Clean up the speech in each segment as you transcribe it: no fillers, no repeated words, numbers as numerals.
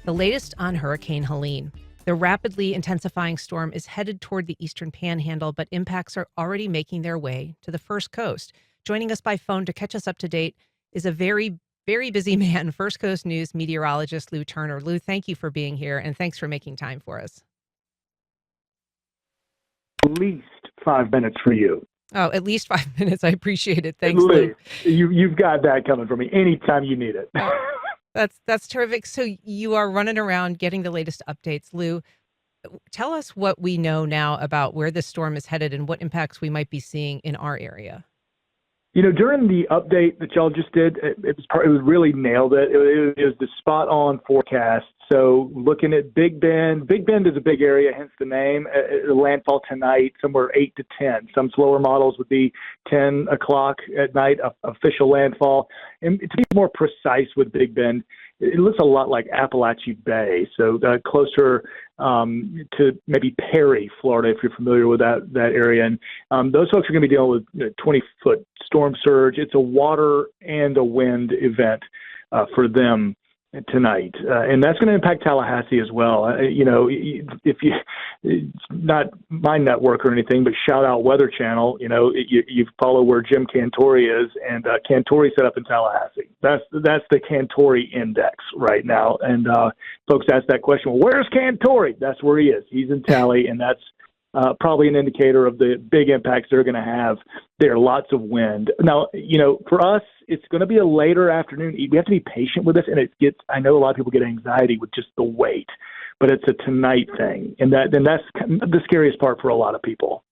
The latest on Hurricane Helene. The rapidly intensifying storm is headed toward the eastern panhandle, but impacts are already making their way to the First Coast. Joining us by phone to catch us up to date is a very, very busy man, First Coast News meteorologist Lou Turner. Lou, thank you for being here, and thanks for making time for us. At least 5 minutes for you. Oh, at least 5 minutes. I appreciate it. Thanks, Lou. You've got that coming from me anytime you need it. That's terrific. So you are running around getting the latest updates. Lou, tell us what we know now about where this storm is headed and what impacts we might be seeing in our area. You know, during the update that y'all just did, it was really nailed it. It was the spot on forecast. So looking at Big Bend is a big area, hence the name. Landfall tonight, somewhere 8 to 10. Some slower models would be 10 o'clock at night, official landfall. And to be more precise with Big Bend, it looks a lot like Appalachia Bay, so closer to maybe Perry, Florida, if you're familiar with that area. And those folks are going to be dealing with 20-foot storm surge. It's a water and a wind event for them tonight, and that's going to impact Tallahassee as well. If it's not my network or anything, but shout out Weather Channel. You follow where Jim Cantori is, and Cantori set up in Tallahassee. That's the Cantori index right now. And folks ask that question, well, where's Cantori? That's where he is. He's in Tally, and that's probably an indicator of the big impacts they're going to have there. Lots of wind. Now, for us, it's going to be a later afternoon. We have to be patient with this, and I know a lot of people get anxiety with just the wait, but it's a tonight thing, and that's the scariest part for a lot of people.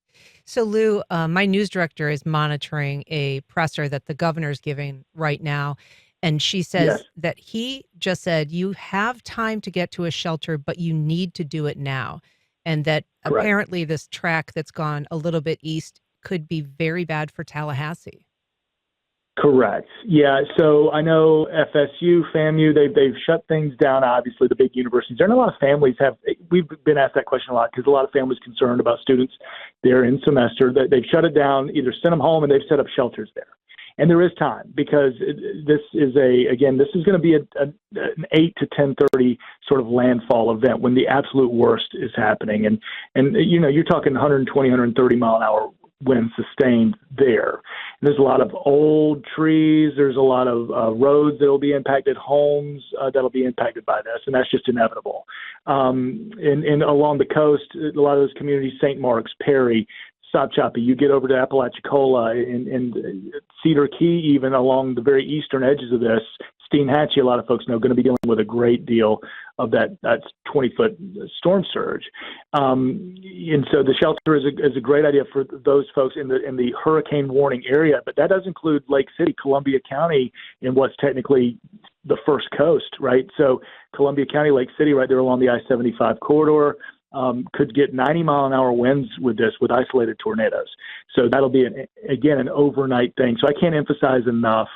So, Lou, my news director is monitoring a presser that the governor's giving right now, and she says that he just said, you have time to get to a shelter, but you need to do it now. And that apparently this track that's gone a little bit east could be very bad for Tallahassee. Correct. Yeah. So I know FSU, FAMU, they've shut things down. Obviously, the big universities. There are a lot of families we've been asked that question a lot because a lot of families concerned about students there in semester. They've shut it down, either sent them home, and they've set up shelters there. And there is time because this is going to be an 8 to 10:30 sort of landfall event when the absolute worst is happening. And you're talking 120, 130 mile an hour wind sustained there. And there's a lot of old trees. There's a lot of roads that will be impacted, homes that'll be impacted by this. And that's just inevitable. And along the coast, a lot of those communities, St. Mark's, Perry, Sopchoppy, you get over to Apalachicola and Cedar Key, even along the very eastern edges of this, Steinhatchee, a lot of folks know, going to be dealing with a great deal of that 20-foot storm surge. And so the shelter is a great idea for those folks in the hurricane warning area, but that does include Lake City, Columbia County, in what's technically the First Coast, right? So Columbia County, Lake City, right there along the I-75 corridor, could get 90-mile-an-hour winds with isolated tornadoes. So that'll be, an overnight thing. So I can't emphasize enough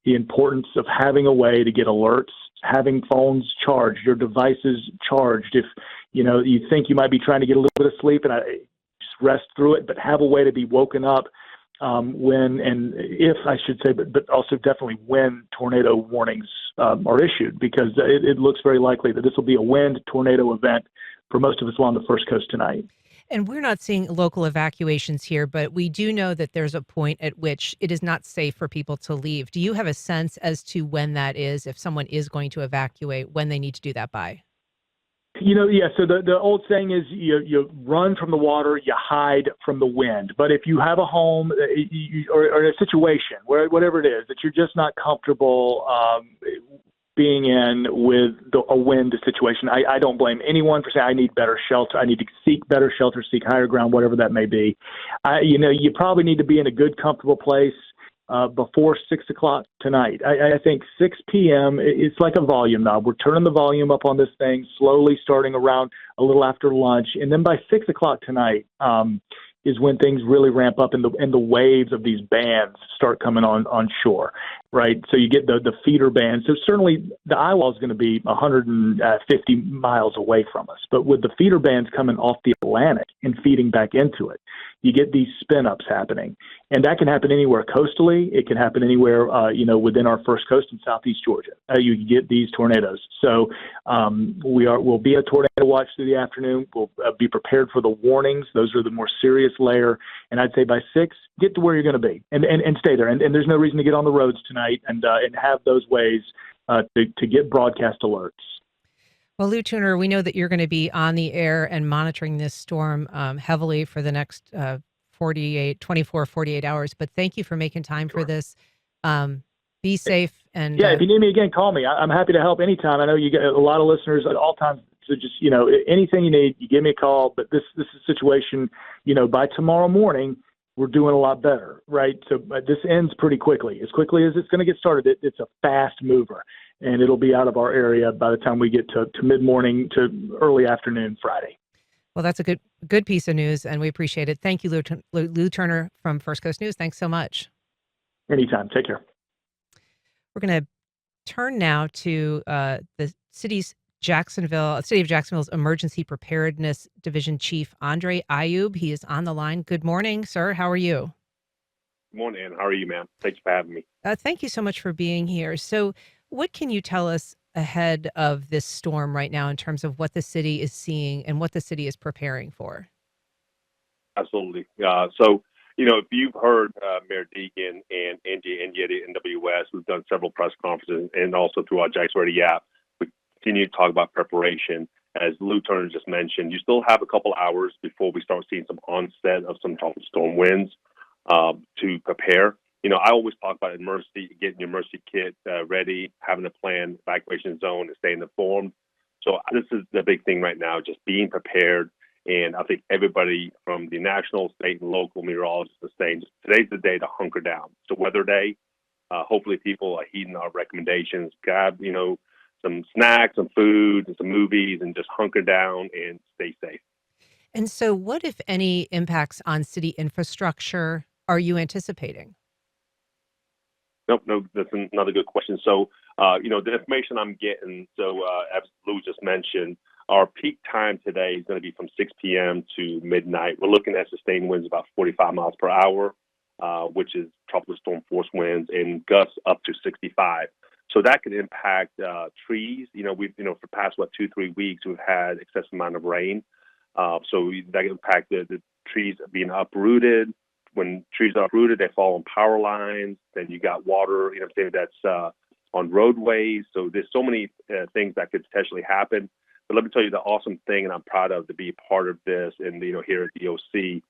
the importance of having a way to get alerts, having phones charged, your devices charged. If, you think you might be trying to get a little bit of sleep and just rest through it, but have a way to be woken up when tornado warnings are issued, because it looks very likely that this will be a wind tornado event for most of us along the First Coast tonight. And we're not seeing local evacuations here, but we do know that there's a point at which it is not safe for people to leave. Do you have a sense as to when that is, if someone is going to evacuate, when they need to do that by? So the old saying is you run from the water, you hide from the wind. But if you have a home or a situation, whatever it is, that you're just not comfortable being in with a wind situation, I don't blame anyone for saying I need better shelter. I need to seek better shelter, seek higher ground, whatever that may be. You probably need to be in a good, comfortable place before 6 o'clock tonight. I think 6 p.m., it's like a volume knob. We're turning the volume up on this thing slowly, starting around a little after lunch. And then by 6 o'clock tonight is when things really ramp up and the waves of these bands start coming on shore, right? So you get the feeder bands. So certainly the eye wall is going to be 150 miles away from us. But with the feeder bands coming off the Atlantic and feeding back into it, you get these spin ups happening. And that can happen anywhere coastally. It can happen anywhere, within our first coast in southeast Georgia. You get these tornadoes. So we'll be a tornado watch through the afternoon. We'll be prepared for the warnings. Those are the more serious layer. And I'd say by 6, get to where you're going to be and stay there. And there's no reason to get on the roads tonight and have those ways to get broadcast alerts. Well, Lou Tuner, we know that you're going to be on the air and monitoring this storm heavily for the next 48 hours. But thank you for making time for this. Be safe. And if you need me again, call me. I'm happy to help anytime. I know you get a lot of listeners at all times. So just, anything you need, you give me a call. But this is a situation, by tomorrow morning, we're doing a lot better, right? So this ends pretty quickly as it's going to get started. It's a fast mover, and it'll be out of our area by the time we get to mid-morning to early afternoon Friday. Well, that's a good piece of news, and we appreciate it. Thank you, Lou Turner from First Coast News. Thanks so much. Anytime. Take care. We're going to turn now to the city of Jacksonville's Emergency Preparedness Division Chief, Andre Ayub. He is on the line. Good morning, sir. How are you? Good morning, Ann. How are you, ma'am? Thanks for having me. Thank you so much for being here. So what can you tell us ahead of this storm right now in terms of what the city is seeing and what the city is preparing for? Absolutely. If you've heard Mayor Deegan and Angie Andietti at NWS, we've done several press conferences and also through our Jax Radio app. We continue to talk about preparation. As Lou Turner just mentioned, you still have a couple hours before we start seeing some onset of some storm winds to prepare. I always talk about getting your emergency kit ready, having a plan, evacuation zone, and staying informed. So this is the big thing right now, just being prepared. And I think everybody from the national, state, and local meteorologists are saying today's the day to hunker down. So weather day, hopefully people are heeding our recommendations, grab, some snacks, some food, and some movies, and just hunker down and stay safe. And so what, if any, impacts on city infrastructure are you anticipating? No, that's another good question. So, the information I'm getting, as Lou just mentioned, our peak time today is going to be from 6 p.m. to midnight. We're looking at sustained winds about 45 miles per hour, which is tropical storm force winds, and gusts up to 65. So that could impact trees. We've, for the past, 2-3 weeks, we've had excessive amount of rain. So that impacted the trees being uprooted. When trees are uprooted, they fall on power lines. Then you got water, that's on roadways. So there's so many things that could potentially happen. But let me tell you the awesome thing, and I'm proud of to be part of this. And here at DOC,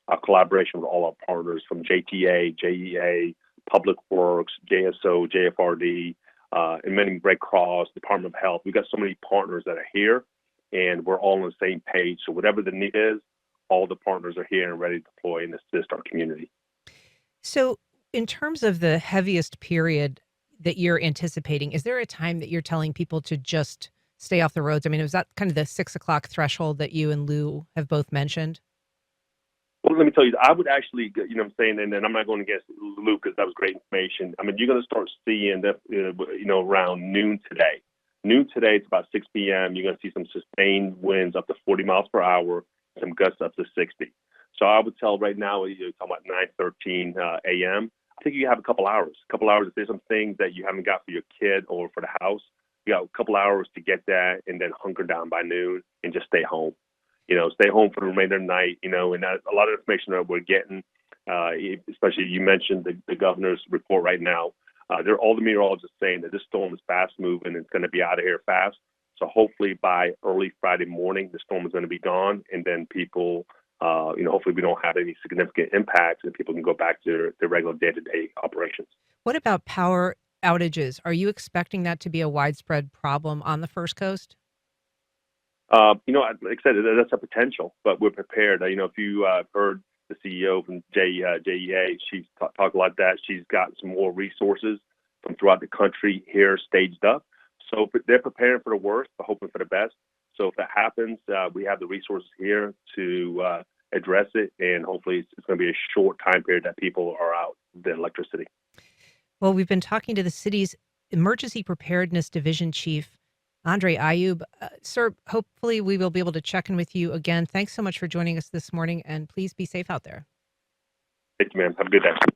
our collaboration with all our partners from JTA, JEA, Public Works, JSO, JFRD, and many Red Cross, Department of Health. We've got so many partners that are here, and we're all on the same page. So whatever the need is, all the partners are here and ready to deploy and assist our community. So in terms of the heaviest period that you're anticipating, is there a time that you're telling people to just stay off the roads? I mean, was that kind of the 6 o'clock threshold that you and Lou have both mentioned? Well, let me tell you, I would actually, and then I'm not going against Lou because that was great information. I mean, you're going to start seeing that, around noon today. Noon today, it's about 6 p.m. You're going to see some sustained winds up to 40 miles per hour, some gusts up to 60. So I would tell right now, you're talking about 9:13 a.m. I think you have a couple hours. If there's some things that you haven't got for your kid or for the house, you got a couple hours to get that and then hunker down by noon and just stay home. Stay home for the remainder of the night, and a lot of information that we're getting, especially you mentioned the governor's report right now. All the meteorologists saying that this storm is fast moving and it's going to be out of here fast. So hopefully by early Friday morning, the storm is going to be gone, and then people, hopefully we don't have any significant impacts and people can go back to their regular day-to-day operations. What about power outages? Are you expecting that to be a widespread problem on the First Coast? Like I said, that's a potential, but we're prepared. If you heard the CEO from JEA, she's talked a lot about that. She's got some more resources from throughout the country here staged up. So they're preparing for the worst, but hoping for the best. So if that happens, we have the resources here to address it, and hopefully it's going to be a short time period that people are out the electricity. Well, we've been talking to the city's Emergency Preparedness Division Chief, Andre Ayub. Sir, hopefully we will be able to check in with you again. Thanks so much for joining us this morning, and please be safe out there. Thank you, ma'am. Have a good day.